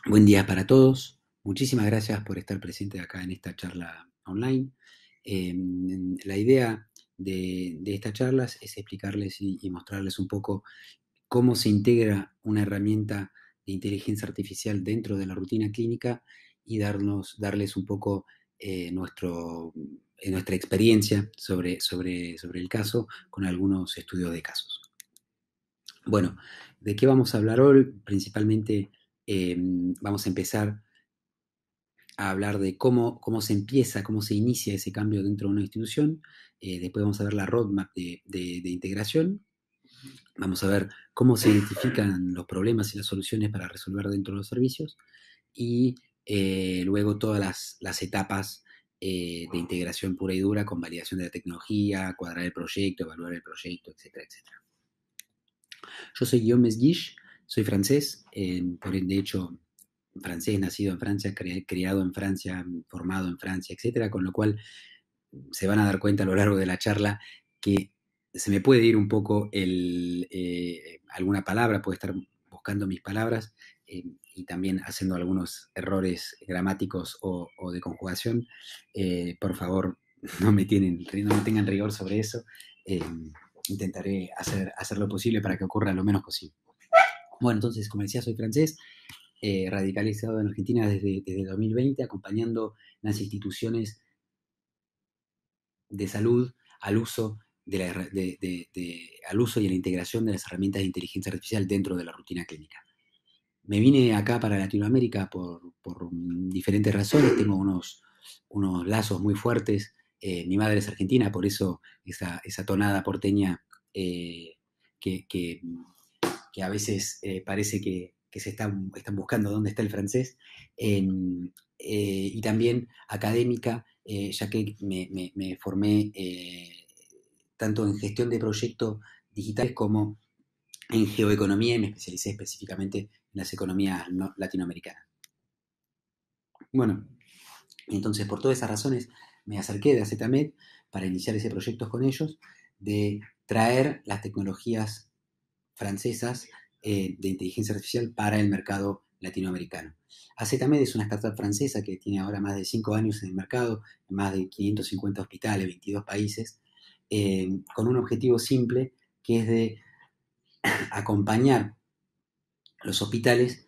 Buen día para todos. Muchísimas gracias por estar presentes acá en esta charla online. Eh, la idea de estas charlas es explicarles y mostrarles un poco cómo se integra una herramienta de inteligencia artificial dentro de la rutina clínica y darles un poco nuestra experiencia sobre el caso con algunos estudios de casos. Bueno, ¿de qué vamos a hablar hoy? Principalmente vamos a empezar a hablar de cómo se empieza, cómo se inicia ese cambio dentro de una institución. Después vamos a ver la roadmap de integración. Vamos a ver cómo se identifican los problemas y las soluciones para resolver dentro de los servicios. Y luego todas las etapas de integración pura y dura con validación de la tecnología, cuadrar el proyecto, evaluar el proyecto, etcétera, etcétera. Yo soy Guillaume Mesguich, soy francés, de hecho, francés, nacido en Francia, criado en Francia, formado en Francia, etcétera, con lo cual se van a dar cuenta a lo largo de la charla que se me puede ir un poco alguna palabra, puede estar buscando mis palabras y también haciendo algunos errores gramáticos o de conjugación. Por favor, no me tengan rigor sobre eso. Eh, Intentaré hacer lo posible para que ocurra lo menos posible. Bueno, entonces, como decía, soy francés, radicalizado en Argentina desde 2020, acompañando las instituciones de salud al uso, al uso y a la integración de las herramientas de inteligencia artificial dentro de la rutina clínica. Me vine acá para Latinoamérica por diferentes razones, tengo unos lazos muy fuertes. Mi madre es argentina, por eso esa tonada porteña eh, que, que, que, a veces parece que están buscando dónde está el francés. Y también académica, ya que me formé tanto en gestión de proyectos digitales como en geoeconomía y me especialicé específicamente en las economías latinoamericanas. Bueno, entonces por todas esas razones me acerqué de AZMED para iniciar ese proyecto con ellos de traer las tecnologías francesas de inteligencia artificial para el mercado latinoamericano. AZMED es una startup francesa que tiene ahora más de 5 años en el mercado, en más de 550 hospitales, 22 países, con un objetivo simple que es de acompañar los hospitales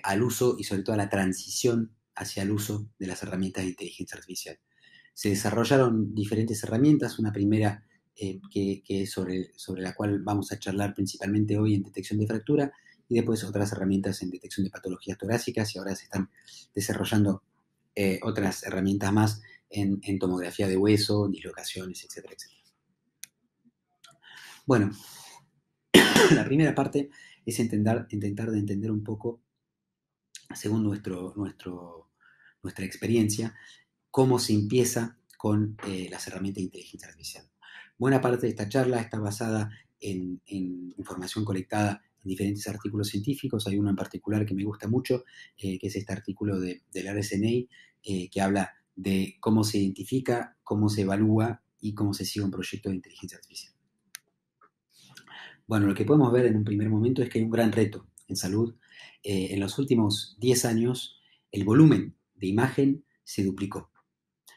al uso y sobre todo a la transición hacia el uso de las herramientas de inteligencia artificial. Se desarrollaron diferentes herramientas, una primera que es sobre la cual vamos a charlar principalmente hoy en detección de fractura, y después otras herramientas en detección de patologías torácicas, y ahora se están desarrollando otras herramientas más en tomografía de hueso, dislocaciones, etcétera, etcétera. Bueno, la primera parte es intentar de entender un poco, según nuestra experiencia, cómo se empieza con las herramientas de inteligencia artificial. Buena parte de esta charla está basada en información colectada en diferentes artículos científicos. Hay uno en particular que me gusta mucho, que es este artículo del RSNA, que habla de cómo se identifica, cómo se evalúa y cómo se sigue un proyecto de inteligencia artificial. Bueno, lo que podemos ver en un primer momento es que hay un gran reto en salud. En los últimos 10 años, el volumen de imagen se duplicó,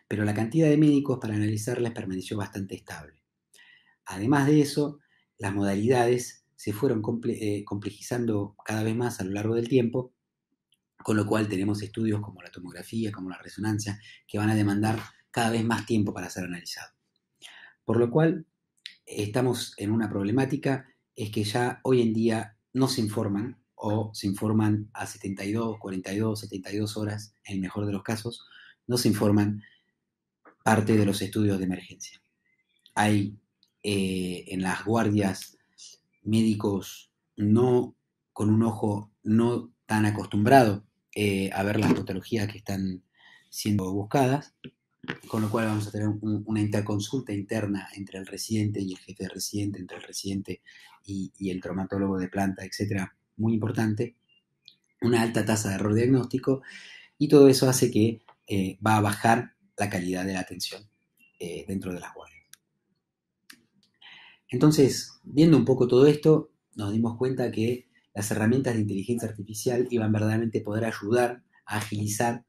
pero la cantidad de médicos para analizarlas permaneció bastante estable. Además de eso, las modalidades se fueron complejizando cada vez más a lo largo del tiempo, con lo cual tenemos estudios como la tomografía, como la resonancia, que van a demandar cada vez más tiempo para ser analizados. Por lo cual, estamos en una problemática, es que ya hoy en día no se informan o se informan a 72, 42, 72 horas, en el mejor de los casos, no se informan parte de los estudios de emergencia. Hay en las guardias médicos no con un ojo no tan acostumbrado a ver las patologías que están siendo buscadas, con lo cual vamos a tener una interconsulta interna entre el residente y el jefe de residente, entre el residente y el traumatólogo de planta, etcétera, muy importante, una alta tasa de error diagnóstico, y todo eso hace que va a bajar la calidad de la atención dentro de las guardias. Entonces, viendo un poco todo esto, nos dimos cuenta que las herramientas de inteligencia artificial iban verdaderamente a poder ayudar a agilizar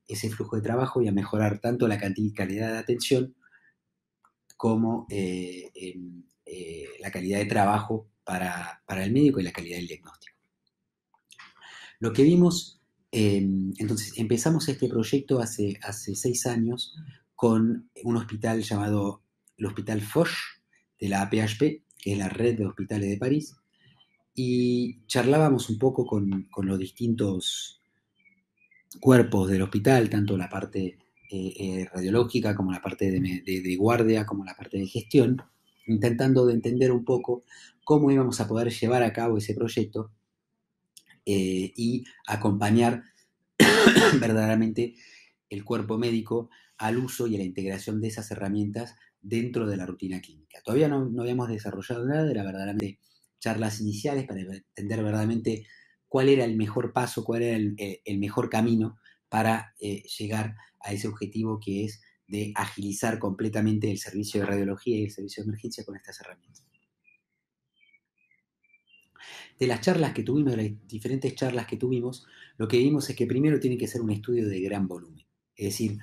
ese flujo de trabajo y a mejorar tanto la calidad de atención como la calidad de trabajo para el médico y la calidad del diagnóstico. Lo que vimos, entonces empezamos este proyecto hace 6 años con un hospital llamado el Hospital Foch de la APHP, que es la red de hospitales de París, y charlábamos un poco con los distintos cuerpos del hospital, tanto la parte radiológica como la parte de guardia, como la parte de gestión, intentando de entender un poco cómo íbamos a poder llevar a cabo ese proyecto y acompañar verdaderamente el cuerpo médico al uso y a la integración de esas herramientas dentro de la rutina clínica. Todavía no habíamos desarrollado nada, era verdaderamente charlas iniciales para entender verdaderamente cuál era el mejor paso, cuál era el mejor camino para llegar a ese objetivo que es de agilizar completamente el servicio de radiología y el servicio de emergencia con estas herramientas. De las charlas que tuvimos, de las diferentes charlas que tuvimos, lo que vimos es que primero tiene que ser un estudio de gran volumen. Es decir,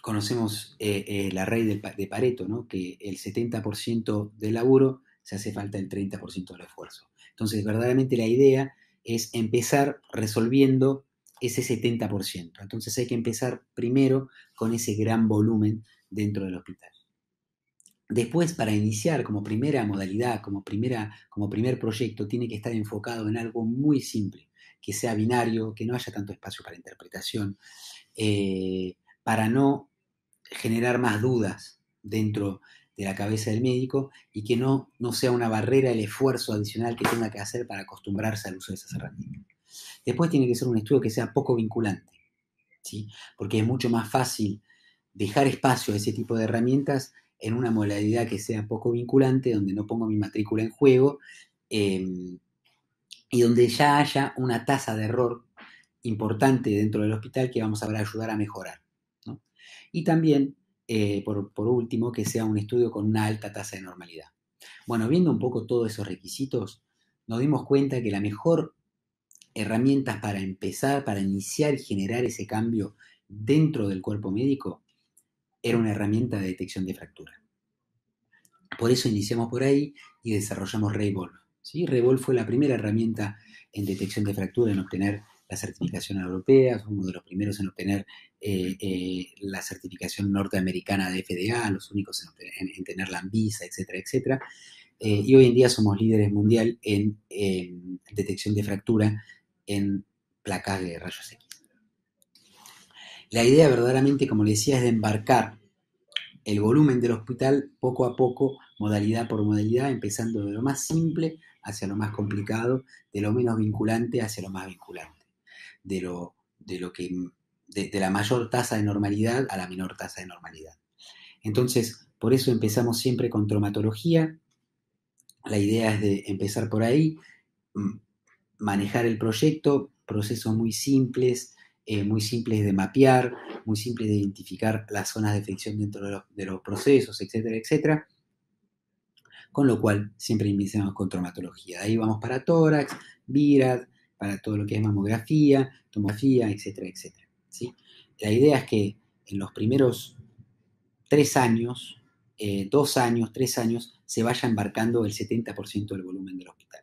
conocemos la ley de Pareto, ¿no? Que el 70% del laburo se hace falta el 30% del esfuerzo. Entonces, verdaderamente la idea es empezar resolviendo ese 70%. Entonces hay que empezar primero con ese gran volumen dentro del hospital. Después, para iniciar como primera modalidad, como primer proyecto, tiene que estar enfocado en algo muy simple, que sea binario, que no haya tanto espacio para interpretación, para no generar más dudas dentro de la cabeza del médico y que no sea una barrera el esfuerzo adicional que tenga que hacer para acostumbrarse al uso de esas herramientas. Después tiene que ser un estudio que sea poco vinculante, ¿sí? Porque es mucho más fácil dejar espacio a ese tipo de herramientas en una modalidad que sea poco vinculante, donde no pongo mi matrícula en juego y donde ya haya una tasa de error importante dentro del hospital que vamos a ayudar a mejorar, ¿no? Y también, por último, que sea un estudio con una alta tasa de normalidad. Bueno, viendo un poco todos esos requisitos, nos dimos cuenta que la mejor herramienta para empezar, para iniciar y generar ese cambio dentro del cuerpo médico, era una herramienta de detección de fractura. Por eso iniciamos por ahí y desarrollamos RayVolve, ¿sí? RayVolve fue la primera herramienta en detección de fractura en obtener la certificación europea, fue uno de los primeros en obtener la certificación norteamericana de FDA, los únicos en tener la ANVISA, etcétera, etcétera. Y hoy en día somos líderes mundial en detección de fractura en placas de rayos X. La idea verdaderamente, como le decía, es de embarcar el volumen del hospital poco a poco, modalidad por modalidad, empezando de lo más simple hacia lo más complicado, de lo menos vinculante hacia lo más vinculante, de la mayor tasa de normalidad a la menor tasa de normalidad. Entonces, por eso empezamos siempre con traumatología. La idea es de empezar por ahí, manejar el proyecto, procesos muy simples de mapear, muy simples de identificar las zonas de fricción dentro de los procesos, etcétera, etcétera. Con lo cual, siempre iniciamos con traumatología. De ahí vamos para tórax, VIRAD, para todo lo que es mamografía, tomografía, etcétera, etcétera, ¿sí? La idea es que en los primeros 3 años, 2 años, 3 años, se vaya embarcando el 70% del volumen del hospital.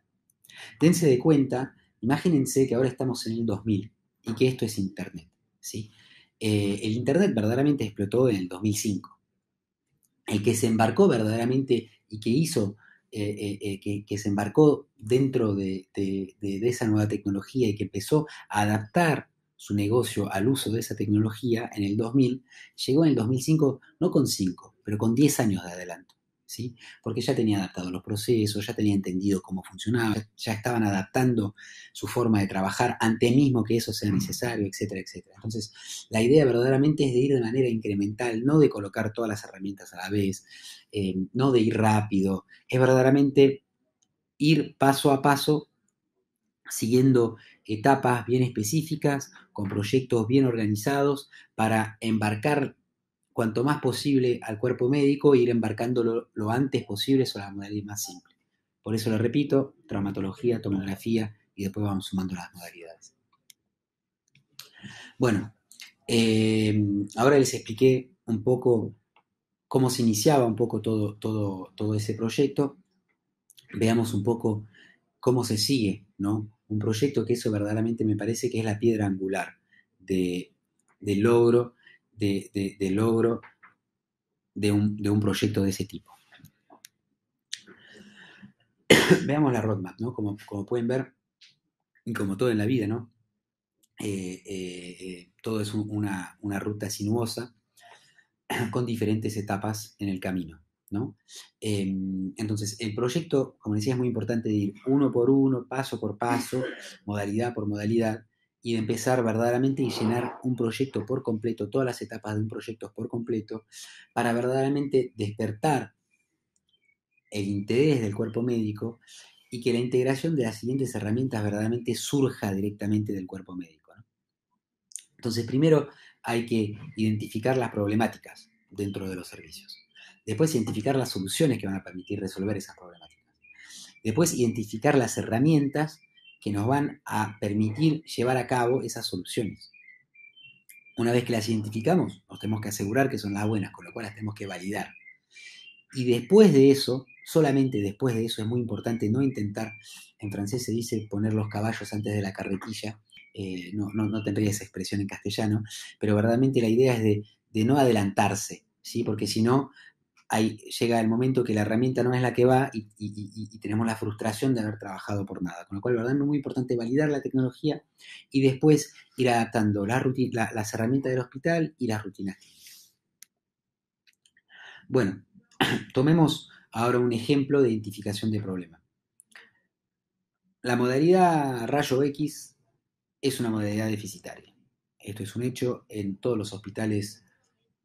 Dense de cuenta, imagínense que ahora estamos en el 2000 y que esto es Internet, ¿sí? El Internet verdaderamente explotó en el 2005. El que se embarcó verdaderamente y que hizo que se embarcó dentro de esa nueva tecnología y que empezó a adaptar su negocio al uso de esa tecnología en el 2000, llegó en el 2005 no con 5, pero con 10 años de adelanto, ¿sí? Porque ya tenía adaptado los procesos, ya tenía entendido cómo funcionaba, ya estaban adaptando su forma de trabajar antes mismo que eso sea necesario, etcétera, etcétera. Entonces, la idea verdaderamente es de ir de manera incremental, no de colocar todas las herramientas a la vez, no de ir rápido, es verdaderamente ir paso a paso, siguiendo etapas bien específicas, con proyectos bien organizados, para embarcar cuanto más posible al cuerpo médico e ir embarcándolo lo antes posible sobre la modalidad más simple. Por eso lo repito, traumatología, tomografía, y después vamos sumando las modalidades. Bueno, ahora les expliqué un poco cómo se iniciaba un poco todo ese proyecto. Veamos un poco cómo se sigue, ¿no? Un proyecto que eso verdaderamente me parece que es la piedra angular de logro, de logro de un proyecto de ese tipo. Veamos la roadmap, ¿no? Como pueden ver, y como todo en la vida, ¿no? Todo es una ruta sinuosa con diferentes etapas en el camino, ¿no? Entonces, el proyecto, como decía, es muy importante de ir uno por uno, paso por paso, modalidad por modalidad, y de empezar verdaderamente y llenar un proyecto por completo, todas las etapas de un proyecto por completo, para verdaderamente despertar el interés del cuerpo médico y que la integración de las siguientes herramientas verdaderamente surja directamente del cuerpo médico, ¿no? Entonces, primero hay que identificar las problemáticas dentro de los servicios. Después, identificar las soluciones que van a permitir resolver esas problemáticas. Después, identificar las herramientas que nos van a permitir llevar a cabo esas soluciones. Una vez que las identificamos, nos tenemos que asegurar que son las buenas, con lo cual las tenemos que validar. Y después de eso, solamente después de eso, es muy importante no intentar, en francés se dice poner los caballos antes de la carretilla, no tendría esa expresión en castellano, pero verdaderamente la idea es de no adelantarse, ¿sí? Porque si no, ahí llega el momento que la herramienta no es la que va y tenemos la frustración de haber trabajado por nada. Con lo cual, verdaderamente es muy importante validar la tecnología y después ir adaptando las herramientas del hospital y las rutinas. Bueno, tomemos ahora un ejemplo de identificación de problema. La modalidad rayo X es una modalidad deficitaria. Esto es un hecho en todos los hospitales,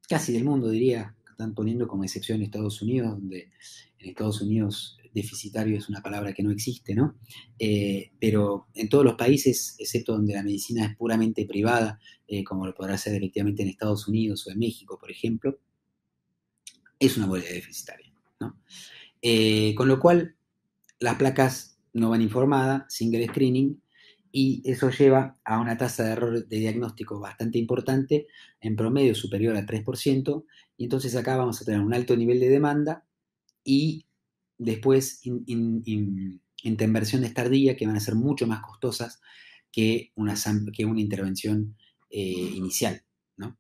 casi del mundo diría, están poniendo como excepción Estados Unidos, donde en Estados Unidos deficitario es una palabra que no existe, ¿no? Pero en todos los países, excepto donde la medicina es puramente privada, como lo podrá ser efectivamente en Estados Unidos o en México, por ejemplo, es una modalidad deficitaria, ¿no? Con lo cual, las placas no van informadas, single screening, y eso lleva a una tasa de error de diagnóstico bastante importante, en promedio superior al 3%, y entonces acá vamos a tener un alto nivel de demanda y después intervenciones tardías que van a ser mucho más costosas que una intervención inicial, ¿no?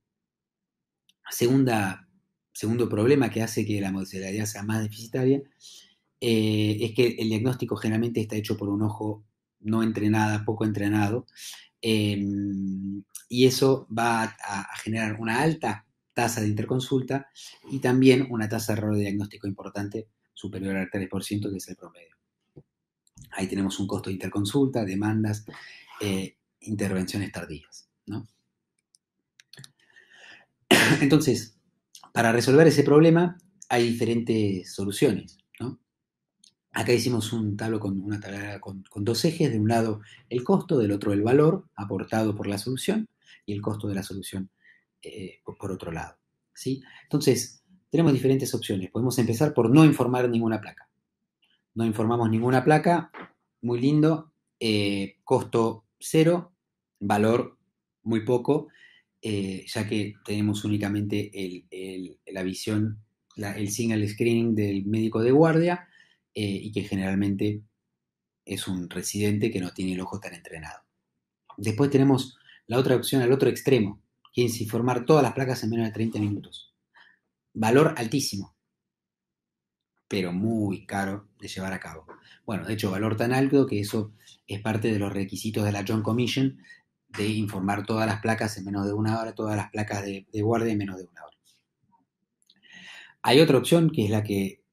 Segundo problema que hace que la modalidad sea más deficitaria es que el diagnóstico generalmente está hecho por un ojo no entrenado, poco entrenado, eh, y eso va a generar una alta tasa de interconsulta y también una tasa de error de diagnóstico importante, superior al 3%, que es el promedio. Ahí tenemos un costo de interconsulta, demandas, intervenciones tardías, ¿no? Entonces, para resolver ese problema hay diferentes soluciones, ¿no? Acá hicimos una tabla con dos ejes, de un lado el costo, del otro el valor aportado por la solución y el costo de la solución por otro lado, ¿sí? Entonces, tenemos diferentes opciones. Podemos empezar por no informar ninguna placa. No informamos ninguna placa, muy lindo, costo cero, valor muy poco, ya que tenemos únicamente la visión, el single screening del médico de guardia, y que generalmente es un residente que no tiene el ojo tan entrenado. Después tenemos la otra opción al otro extremo, que es informar todas las placas en menos de 30 minutos. Valor altísimo, pero muy caro de llevar a cabo. Bueno, de hecho, valor tan alto que eso es parte de los requisitos de la Joint Commission, de informar todas las placas en menos de una hora, todas las placas de guardia en menos de una hora. Hay otra opción que es la que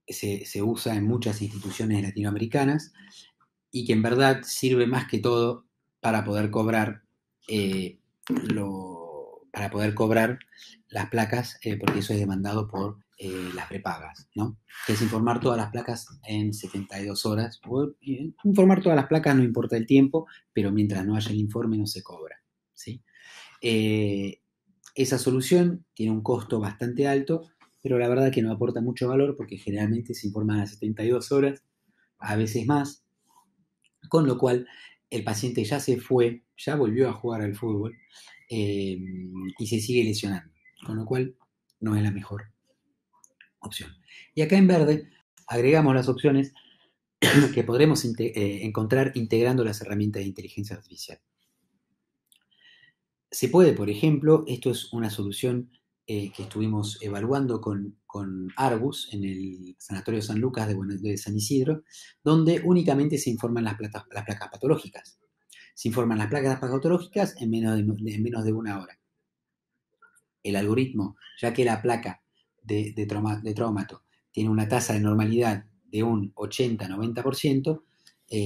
se usa en muchas instituciones latinoamericanas y que en verdad sirve más que todo para poder cobrar para poder cobrar las placas, porque eso es demandado por las prepagas, ¿no? Que es informar todas las placas en 72 horas. Informar todas las placas no importa el tiempo, pero mientras no haya el informe no se cobra, ¿sí? Esa solución tiene un costo bastante alto, pero la verdad que no aporta mucho valor porque generalmente se informan a 72 horas, a veces más, con lo cual el paciente ya se fue, ya volvió a jugar al fútbol y se sigue lesionando, con lo cual no es la mejor opción. Y acá en verde agregamos las opciones que podremos encontrar integrando las herramientas de inteligencia artificial. Se puede, por ejemplo, esto es una solución que estuvimos evaluando con Arbus en el Sanatorio San Lucas de San Isidro, donde únicamente se informan las placas patológicas. Se informan las placas patológicas en menos de una hora. El algoritmo, ya que la placa de traumato tiene una tasa de normalidad de un 80-90%,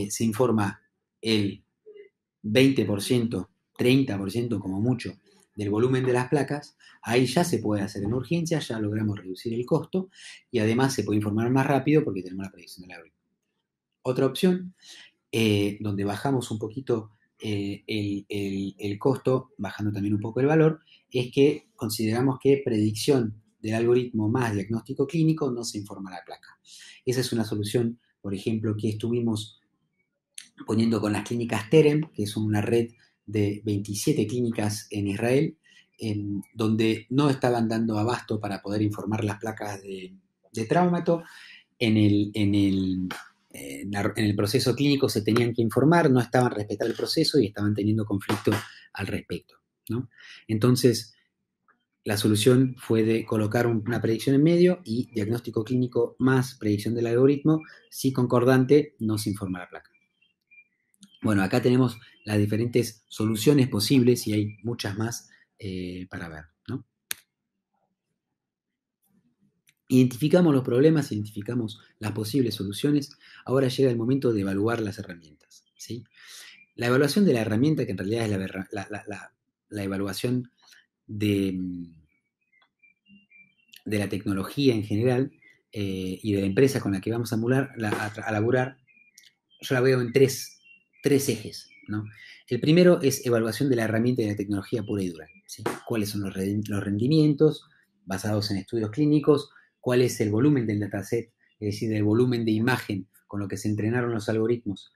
se informa el 20%, 30% como mucho del volumen de las placas, ahí ya se puede hacer en urgencia, ya logramos reducir el costo y además se puede informar más rápido porque tenemos la predicción del algoritmo. Otra opción, donde bajamos un poquito el costo, bajando también un poco el valor, es que consideramos que predicción del algoritmo más diagnóstico clínico no se informa la placa. Esa es una solución, por ejemplo, que estuvimos poniendo con las clínicas Terem, que es una red de 27 clínicas en Israel, donde no estaban dando abasto para poder informar las placas de traumato. En el proceso clínico se tenían que informar, no estaban respetando el proceso y estaban teniendo conflicto al respecto, ¿no? Entonces, la solución fue de colocar una predicción en medio y diagnóstico clínico más predicción del algoritmo. Si concordante, no se informa la placa. Bueno, acá tenemos las diferentes soluciones posibles y hay muchas más para ver, ¿no? Identificamos los problemas, identificamos las posibles soluciones. Ahora llega el momento de evaluar las herramientas, ¿sí? La evaluación de la herramienta, que en realidad es la evaluación de la tecnología en general y de la empresa con la que vamos a laburar, yo la veo en tres ejes, ¿no? El primero es evaluación de la herramienta y de la tecnología pura y dura, ¿sí? ¿Cuáles son los rendimientos basados en estudios clínicos? ¿Cuál es el volumen del dataset? Es decir, el volumen de imagen con lo que se entrenaron los algoritmos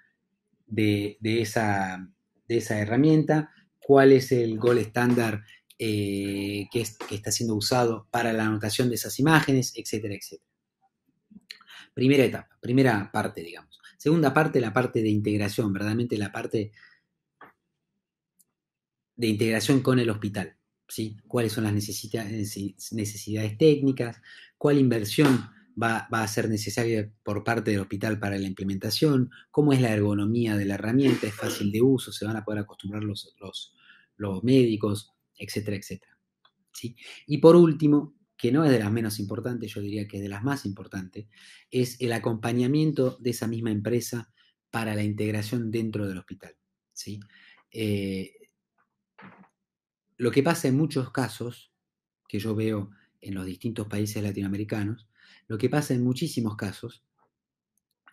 de esa herramienta. ¿Cuál es el gold estándar que está siendo usado para la anotación de esas imágenes, etcétera, etcétera? Primera etapa, primera parte, digamos. Segunda parte, la parte de integración, verdaderamente la parte de integración con el hospital, ¿sí? ¿Cuáles son las necesidades técnicas? ¿Cuál inversión va a ser necesaria por parte del hospital para la implementación? ¿Cómo es la ergonomía de la herramienta? ¿Es fácil de uso? ¿Se van a poder acostumbrar los médicos? Etcétera, etcétera, ¿sí? Y por último, que no es de las menos importantes, yo diría que es de las más importantes, es el acompañamiento de esa misma empresa para la integración dentro del hospital, ¿sí? Lo que pasa en muchos casos, que yo veo en los distintos países latinoamericanos, lo que pasa en muchísimos casos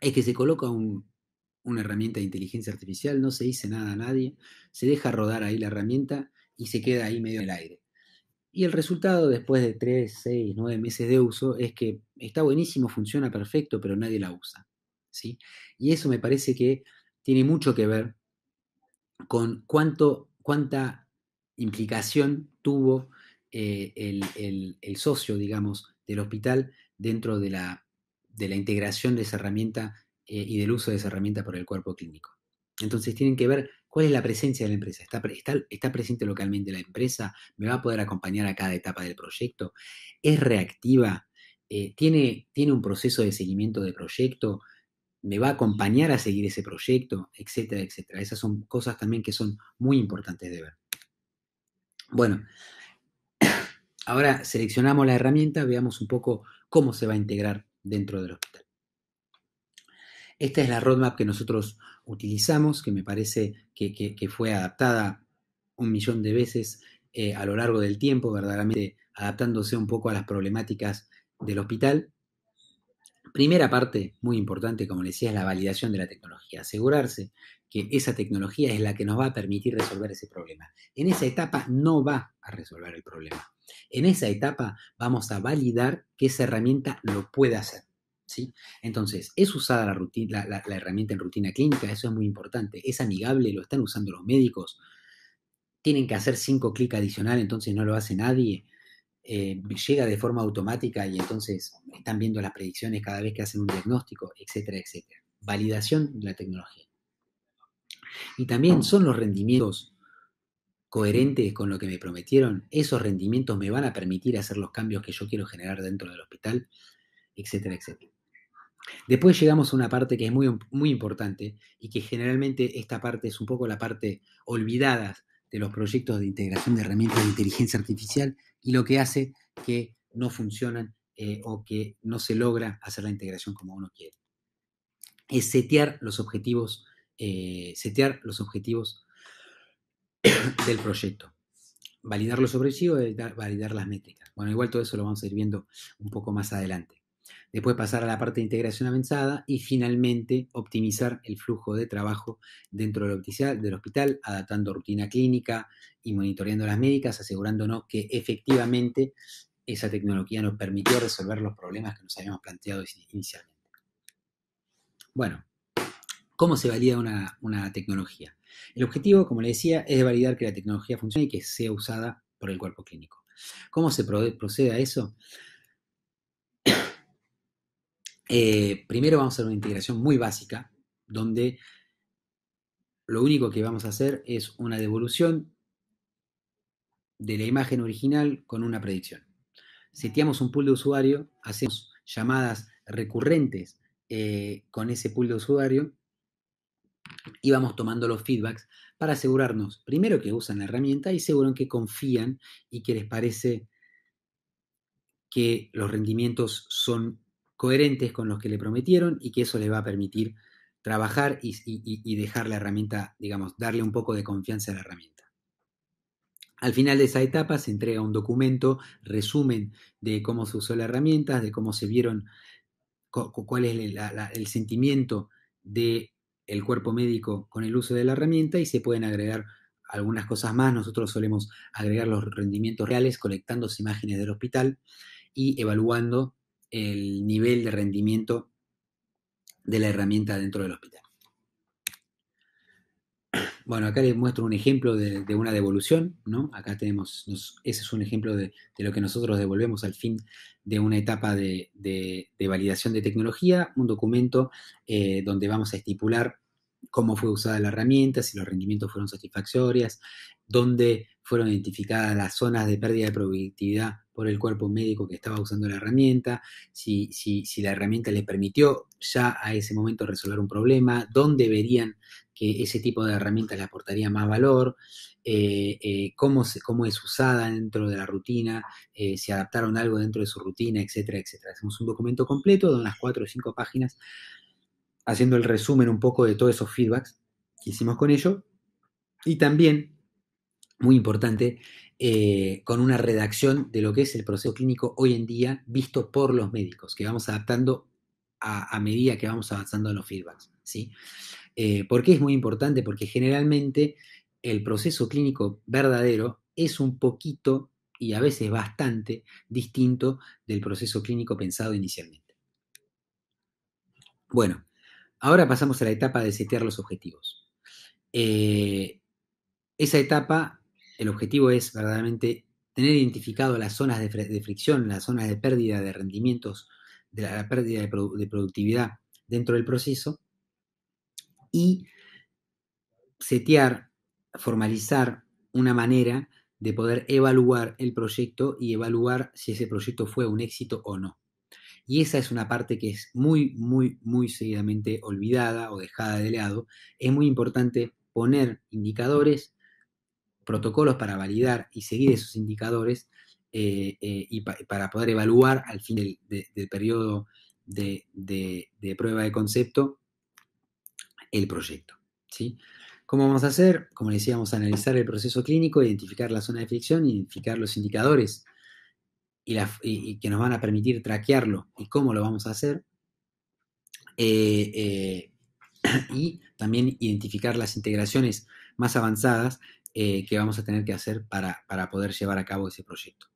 es que se coloca una herramienta de inteligencia artificial, no se dice nada a nadie, se deja rodar ahí la herramienta y se queda ahí medio en el aire. Y el resultado después de 3, 6, 9 meses de uso es que está buenísimo, funciona perfecto, pero nadie la usa, ¿sí? Y eso me parece que tiene mucho que ver con cuánta implicación tuvo el socio, digamos, del hospital dentro de la integración de esa herramienta y del uso de esa herramienta por el cuerpo clínico. Entonces tienen que ver cuál es la presencia de la empresa. ¿Está presente localmente la empresa? ¿Me va a poder acompañar a cada etapa del proyecto? ¿Es reactiva? ¿Tiene un proceso de seguimiento de proyecto? ¿Me va a acompañar a seguir ese proyecto? Etcétera, etcétera. Esas son cosas también que son muy importantes de ver. Bueno, ahora seleccionamos la herramienta, veamos un poco cómo se va a integrar dentro del hospital. Esta es la roadmap que nosotros utilizamos, que me parece que fue adaptada 1.000.000 de veces a lo largo del tiempo, verdaderamente adaptándose un poco a las problemáticas del hospital. Primera parte, muy importante, como les decía, es la validación de la tecnología. Asegurarse que esa tecnología es la que nos va a permitir resolver ese problema. En esa etapa no va a resolver el problema. En esa etapa vamos a validar que esa herramienta lo puede hacer. ¿sí? Entonces, ¿es usada la herramienta en rutina clínica? Eso es muy importante. ¿Es amigable? ¿Lo están usando los médicos? ¿Tienen que hacer 5 clics adicionales, entonces no lo hace nadie? Llega de forma automática y entonces están viendo las predicciones cada vez que hacen un diagnóstico, etcétera, etcétera. Validación de la tecnología. Y también son los rendimientos coherentes con lo que me prometieron. Esos rendimientos me van a permitir hacer los cambios que yo quiero generar dentro del hospital, etcétera, etcétera. Después llegamos a una parte que es muy, muy importante y que generalmente esta parte es un poco la parte olvidada de los proyectos de integración de herramientas de inteligencia artificial y lo que hace que no funcionan o que no se logra hacer la integración como uno quiere. Es setear los objetivos del proyecto. Validar los objetivos y validar las métricas. Bueno, igual todo eso lo vamos a ir viendo un poco más adelante. Después pasar a la parte de integración avanzada y finalmente optimizar el flujo de trabajo dentro del hospital, adaptando rutina clínica y monitoreando las médicas, asegurándonos que efectivamente esa tecnología nos permitió resolver los problemas que nos habíamos planteado inicialmente. Bueno, ¿cómo se valida una tecnología? El objetivo, como le decía, es validar que la tecnología funcione y que sea usada por el cuerpo clínico. ¿Cómo se procede a eso? Primero vamos a hacer una integración muy básica, donde lo único que vamos a hacer es una devolución de la imagen original con una predicción. Seteamos un pool de usuario, hacemos llamadas recurrentes con ese pool de usuario y vamos tomando los feedbacks para asegurarnos, primero, que usan la herramienta y segundo, que confían y que les parece que los rendimientos son coherentes con los que le prometieron y que eso les va a permitir trabajar y dejar la herramienta, digamos, darle un poco de confianza a la herramienta. Al final de esa etapa se entrega un documento, resumen de cómo se usó la herramienta, de cómo se vieron, cuál es el sentimiento del cuerpo médico con el uso de la herramienta y se pueden agregar algunas cosas más. Nosotros solemos agregar los rendimientos reales colectando imágenes del hospital y evaluando el nivel de rendimiento de la herramienta dentro del hospital. Bueno, acá les muestro un ejemplo de una devolución, ¿no? Acá tenemos, ese es un ejemplo de lo que nosotros devolvemos al fin de una etapa de validación de tecnología, un documento donde vamos a estipular cómo fue usada la herramienta, si los rendimientos fueron satisfactorios, dónde fueron identificadas las zonas de pérdida de productividad por el cuerpo médico que estaba usando la herramienta, si la herramienta le permitió ya a ese momento resolver un problema, dónde verían que ese tipo de herramientas le aportaría más valor, cómo es usada dentro de la rutina, si adaptaron algo dentro de su rutina, etcétera, etcétera. Hacemos un documento completo de unas 4 o 5 páginas haciendo el resumen un poco de todos esos feedbacks que hicimos con ello y también, muy importante, con una redacción de lo que es el proceso clínico hoy en día visto por los médicos, que vamos adaptando a medida que vamos avanzando en los feedbacks, ¿sí? ¿Por qué es muy importante? Porque generalmente el proceso clínico verdadero es un poquito y a veces bastante distinto del proceso clínico pensado inicialmente. Bueno, ahora pasamos a la etapa de setear los objetivos. Esa etapa, el objetivo es verdaderamente tener identificado las zonas de fricción, las zonas de pérdida de rendimientos, de la pérdida de productividad dentro del proceso y setear, formalizar una manera de poder evaluar el proyecto y evaluar si ese proyecto fue un éxito o no. Y esa es una parte que es muy, muy, muy seguidamente olvidada o dejada de lado. Es muy importante poner indicadores, protocolos para validar y seguir esos indicadores y para poder evaluar al fin del periodo de prueba de concepto el proyecto, ¿sí? ¿Cómo vamos a hacer? Como les decía, vamos a analizar el proceso clínico, identificar la zona de fricción, identificar los indicadores y que nos van a permitir traquearlo y cómo lo vamos a hacer. Y también identificar las integraciones más avanzadas que vamos a tener que hacer para poder llevar a cabo ese proyecto.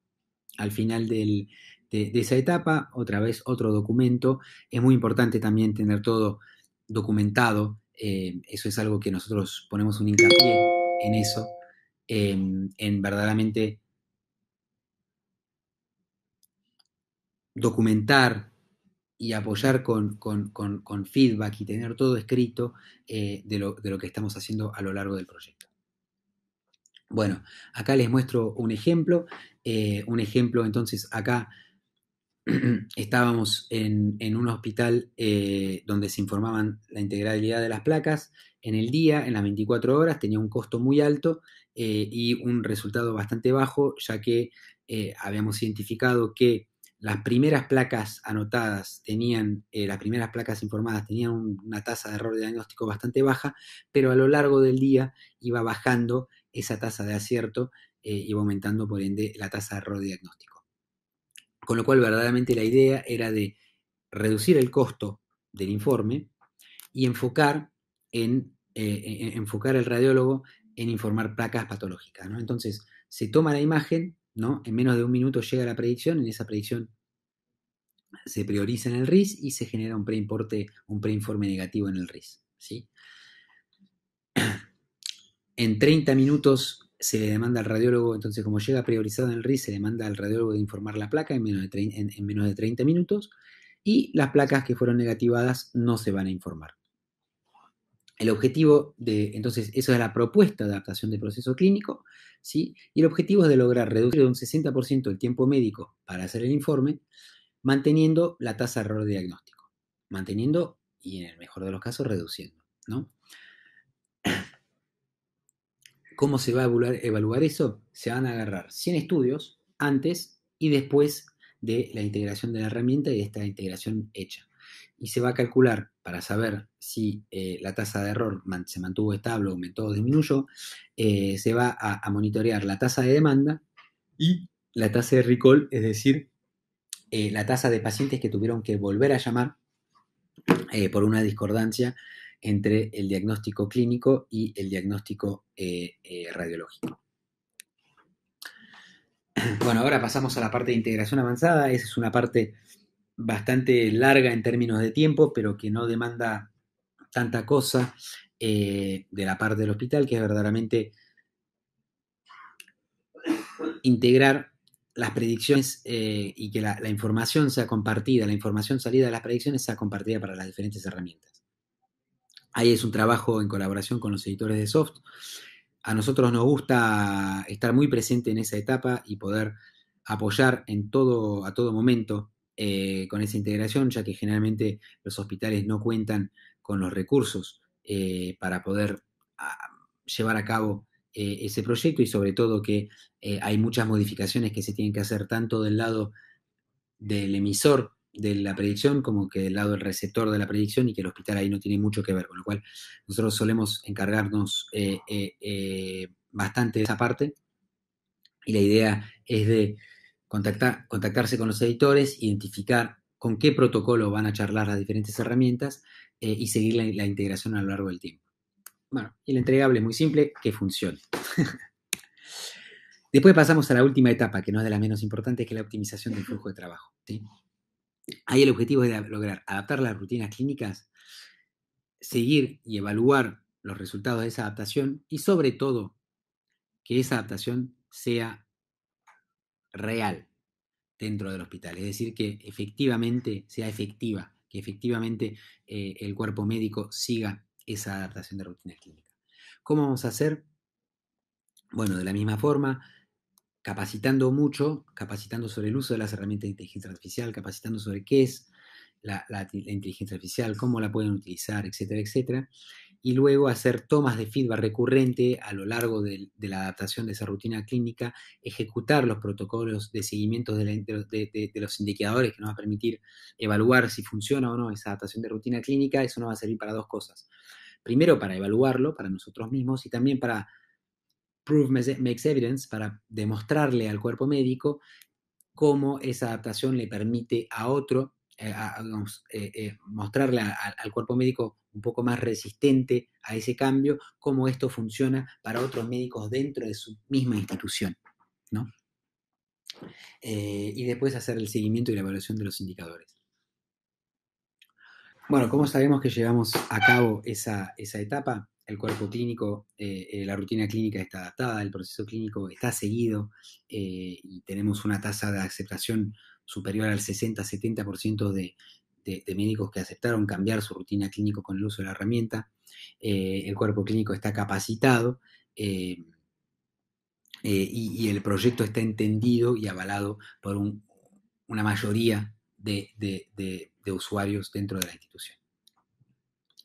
Al final del de esa etapa. Otra vez, otro documento. Es muy importante también tener todo documentado. Eso es algo que nosotros ponemos un hincapié en eso, en verdaderamente documentar y apoyar con feedback y tener todo escrito de lo que estamos haciendo a lo largo del proyecto. Bueno, acá les muestro un ejemplo. Entonces, acá estábamos en un hospital donde se informaban la integralidad de las placas en el día, en las 24 horas, tenía un costo muy alto y un resultado bastante bajo, ya que habíamos identificado que las primeras placas anotadas las primeras placas informadas tenían una tasa de error de diagnóstico bastante baja, pero a lo largo del día iba bajando esa tasa de acierto, iba aumentando por ende la tasa de error de diagnóstico. Con lo cual, verdaderamente la idea era de reducir el costo del informe y enfocar el radiólogo en informar placas patológicas, ¿no? Entonces, se toma la imagen, ¿no? En menos de un minuto llega la predicción, en esa predicción se prioriza en el RIS y se genera un preinforme negativo en el RIS, ¿sí? En 30 minutos se le demanda al radiólogo, entonces como llega priorizado en el RIS, se le manda al radiólogo de informar la placa en menos de 30 minutos y las placas que fueron negativadas no se van a informar. El objetivo entonces, eso es la propuesta de adaptación de proceso clínico, ¿sí? Y el objetivo es de lograr reducir de un 60% el tiempo médico para hacer el informe, manteniendo la tasa de error de diagnóstico. Manteniendo y en el mejor de los casos reduciendo, ¿no? ¿Cómo se va a evaluar eso? Se van a agarrar 100 estudios antes y después de la integración de la herramienta y de esta integración hecha. Y se va a calcular para saber si la tasa de error se mantuvo estable, aumentó o disminuyó. Se va a monitorear la tasa de demanda y la tasa de recall, es decir, la tasa de pacientes que tuvieron que volver a llamar por una discordancia entre el diagnóstico clínico y el diagnóstico radiológico. Bueno, ahora pasamos a la parte de integración avanzada. Esa es una parte bastante larga en términos de tiempo, pero que no demanda tanta cosa de la parte del hospital, que es verdaderamente integrar las predicciones y que la información sea compartida, la información salida de las predicciones sea compartida para las diferentes herramientas. Ahí es un trabajo en colaboración con los editores de soft. A nosotros nos gusta estar muy presente en esa etapa y poder apoyar a todo momento con esa integración, ya que generalmente los hospitales no cuentan con los recursos para poder llevar a cabo ese proyecto y sobre todo que hay muchas modificaciones que se tienen que hacer tanto del lado del emisor de la predicción como que del lado del receptor de la predicción y que el hospital ahí no tiene mucho que ver, con lo cual nosotros solemos encargarnos bastante de esa parte y la idea es de contactarse con los editores, identificar con qué protocolo van a charlar las diferentes herramientas y seguir la integración a lo largo del tiempo. Bueno, y el entregable es muy simple, que funcione. Después pasamos a la última etapa, que no es de las menos importantes, que es la optimización del flujo de trabajo, ¿sí? Ahí el objetivo es lograr adaptar las rutinas clínicas, seguir y evaluar los resultados de esa adaptación y sobre todo que esa adaptación sea real dentro del hospital, es decir, que efectivamente sea efectiva, que efectivamente el cuerpo médico siga esa adaptación de rutinas clínicas. ¿Cómo vamos a hacer? Bueno, de la misma forma, capacitando mucho, capacitando sobre el uso de las herramientas de inteligencia artificial, capacitando sobre qué es la inteligencia artificial, cómo la pueden utilizar, etcétera, etcétera. Y luego hacer tomas de feedback recurrente a lo largo de la adaptación de esa rutina clínica, ejecutar los protocolos de seguimiento de los indicadores que nos va a permitir evaluar si funciona o no esa adaptación de rutina clínica. Eso nos va a servir para dos cosas. Primero, para evaluarlo para nosotros mismos y también para prove makes evidence, para demostrarle al cuerpo médico cómo esa adaptación le permite a otro, mostrarle al cuerpo médico un poco más resistente a ese cambio, cómo esto funciona para otros médicos dentro de su misma institución, ¿no? y después hacer el seguimiento y la evaluación de los indicadores. Bueno, ¿cómo sabemos que llevamos a cabo esa etapa? El cuerpo clínico, la rutina clínica está adaptada, el proceso clínico está seguido y tenemos una tasa de aceptación superior al 60-70% de médicos que aceptaron cambiar su rutina clínica con el uso de la herramienta. El cuerpo clínico está capacitado y el proyecto está entendido y avalado por una mayoría de usuarios dentro de la institución.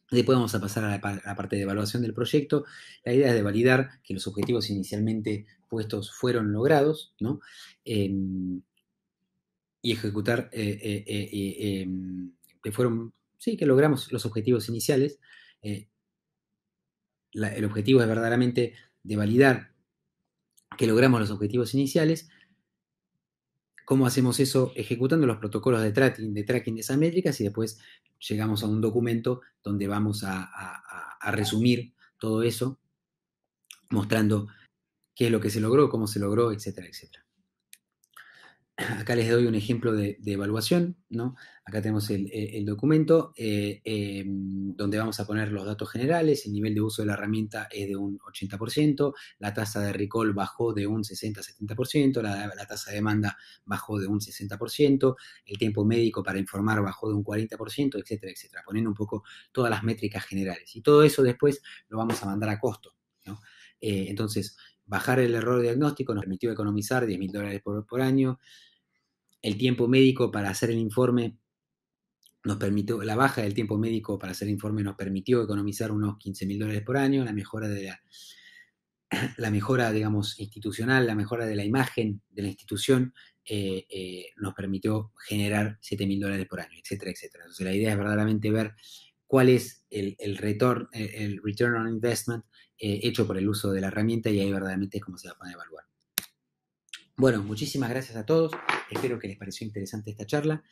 Después vamos a pasar a la parte de evaluación del proyecto. La idea es de validar que los objetivos inicialmente puestos fueron logrados, ¿no? Y ejecutar que logramos los objetivos iniciales. El objetivo es verdaderamente de validar que logramos los objetivos iniciales. ¿Cómo hacemos eso? Ejecutando los protocolos de tracking de esas métricas y después llegamos a un documento donde vamos a resumir todo eso, mostrando qué es lo que se logró, cómo se logró, etcétera, etcétera. Acá les doy un ejemplo de evaluación, ¿no? Acá tenemos el documento donde vamos a poner los datos generales. El nivel de uso de la herramienta es de un 80%, la tasa de recall bajó de un 60-70%, la tasa de demanda bajó de un 60%, el tiempo médico para informar bajó de un 40%, etcétera, etcétera, poniendo un poco todas las métricas generales. Y todo eso después lo vamos a mandar a costo, ¿no? Entonces, bajar el error diagnóstico nos permitió economizar $10.000 por año. El tiempo médico para hacer el informe nos permitió, la baja del tiempo médico para hacer el informe nos permitió economizar unos $15.000 por año. La mejora, digamos, institucional, la mejora de la imagen de la institución nos permitió generar $7.000 por año, etcétera, etcétera. Entonces la idea es verdaderamente ver cuál es el return on investment hecho por el uso de la herramienta y ahí verdaderamente es cómo se va a poder evaluar. Bueno, muchísimas gracias a todos. Espero que les pareció interesante esta charla.